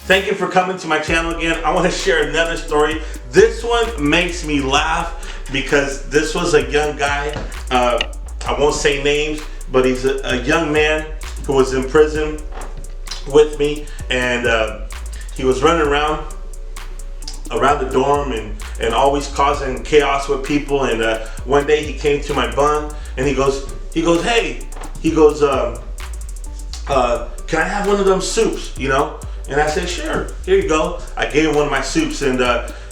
Thank you for coming to my channel again. I want to share another story. This one makes me laugh because this was a young guy. I won't say names, but he's a young man who was in prison with me, and he was running around the dorm and always causing chaos with people. And one day he came to my bunk and he goes, hey, he goes, can I have one of them soups, you know? And I said, sure, here you go. I gave him one of my soups, and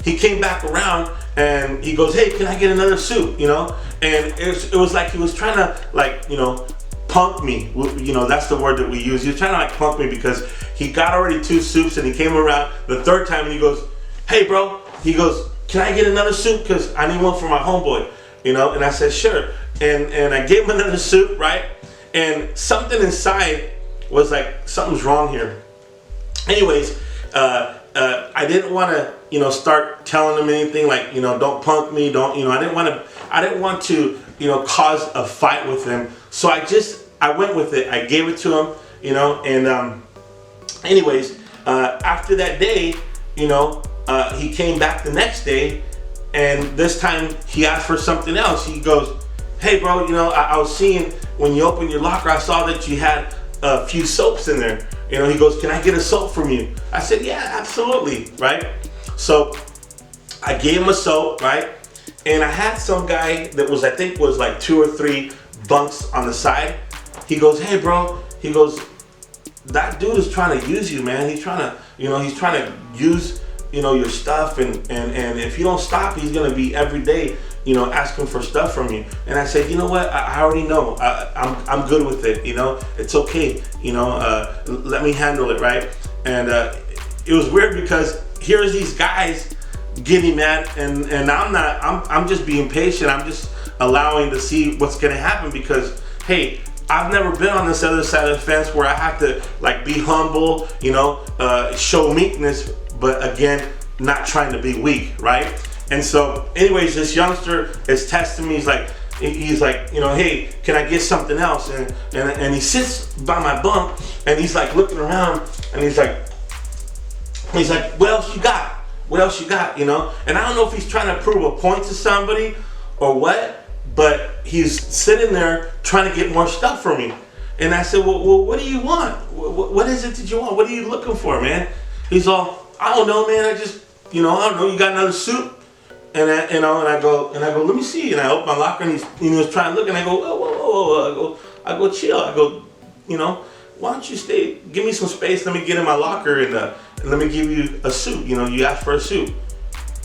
he came back around and he goes, hey, can I get another soup, you know? And it was like he was trying to, like, you know, punk me. You know, that's the word that we use. He was trying to like punk me because he got already 2 soups, and he came around the third time and he goes, hey bro, he goes, can I get another soup? Because I need one for my homeboy, you know? And I said, sure. And I gave him another soup, right? And something inside was like, something's wrong here. Anyways, I didn't want to, you know, start telling him anything like, you know, don't punk me, don't, you know, I didn't want to, you know, cause a fight with him. So I went with it. I gave it to him, you know, and anyways, after that day, you know, he came back the next day, and this time he asked for something else. He goes, hey bro, you know, I was seeing when you opened your locker, I saw that you had a few soaps in there. You know, he goes, can I get a soap from you? I said, yeah, absolutely, right? So I gave him a soap, right? And I had some guy that was, I think was like 2 or 3 bunks on the side. He goes, hey bro, he goes, that dude is trying to use you, man. He's trying to, you know, he's trying to use, you know, your stuff, and if you don't stop, he's gonna be every day, you know, asking for stuff from you. And I said, you know what, I already know, I'm good with it, you know, it's okay, you know, let me handle it, right? And it was weird because here's these guys getting mad, and I'm just being patient. I'm just allowing to see what's gonna happen, because hey, I've never been on this other side of the fence where I have to like be humble, you know, show meekness, but again, not trying to be weak, right? And so anyways, this youngster is testing me. He's like, you know, hey, can I get something else? And he sits by my bunk and he's like looking around, and he's like, what else you got? What else you got, you know? And I don't know if he's trying to prove a point to somebody or what, but he's sitting there trying to get more stuff from me. And I said, well, what do you want? What is it that you want? What are you looking for, man? He's all, I don't know, man. I just, you know, I don't know. You got another soup? And I go, let me see. And I open my locker, and he was trying to look, and I go, whoa. I go, chill. I go, you know, why don't you stay? Give me some space. Let me get in my locker, and let me give you a soup. You know, you asked for a soup.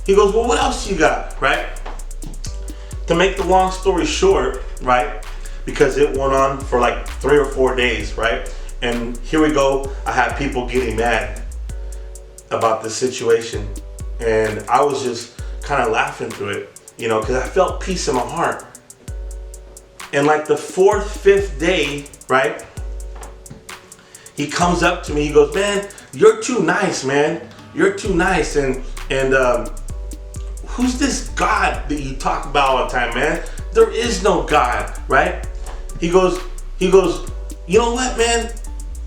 He goes, well, what else you got, right? To make the long story short, right? Because it went on for like 3 or 4 days, right? And here we go. I had people getting mad about the situation, and I was just kind of laughing through it, you know, because I felt peace in my heart. And like the 4th, 5th day, right, he comes up to me. He goes, man, you're too nice, man. You're too nice. And who's this God that you talk about all the time, man? There is no God, right? He goes, you know what, man?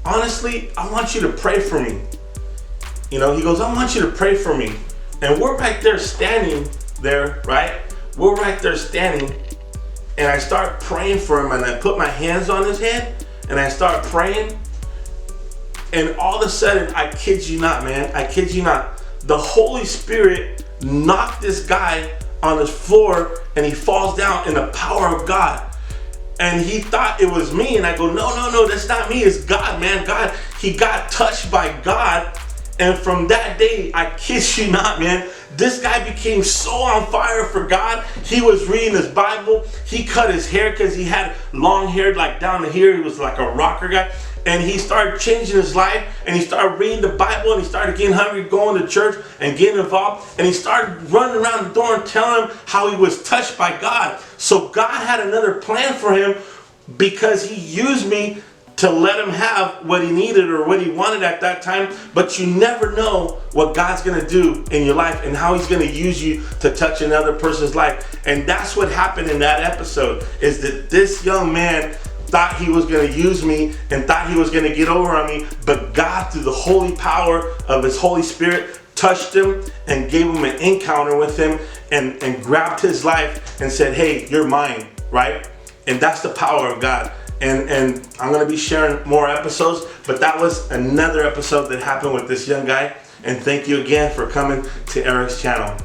Honestly, I want you to pray for me. You know, he goes, I want you to pray for me. And we're right there standing there, right? We're right there standing. And I start praying for him, and I put my hands on his head, and I start praying. And all of a sudden, I kid you not, man, I kid you not, the Holy Spirit knocked this guy on his floor, and he falls down in the power of God. And he thought it was me, and I go, no, that's not me, it's God, man. God, he got touched by God. And from that day, I kid you not, man, this guy became so on fire for God. He was reading his Bible. He cut his hair because he had long hair like down to here. He was like a rocker guy. And he started changing his life, and he started reading the Bible, and he started getting hungry, going to church and getting involved. And he started running around the door and telling him how he was touched by God. So God had another plan for him, because he used me to let him have what he needed or what he wanted at that time. But you never know what God's gonna do in your life and how he's gonna use you to touch another person's life. And that's what happened in that episode, is that this young man thought he was going to use me and thought he was going to get over on me, but God, through the holy power of his Holy Spirit, touched him and gave him an encounter with him and grabbed his life and said, hey, you're mine, right? And that's the power of God. And I'm going to be sharing more episodes, but that was another episode that happened with this young guy. And thank you again for coming to Eric's channel.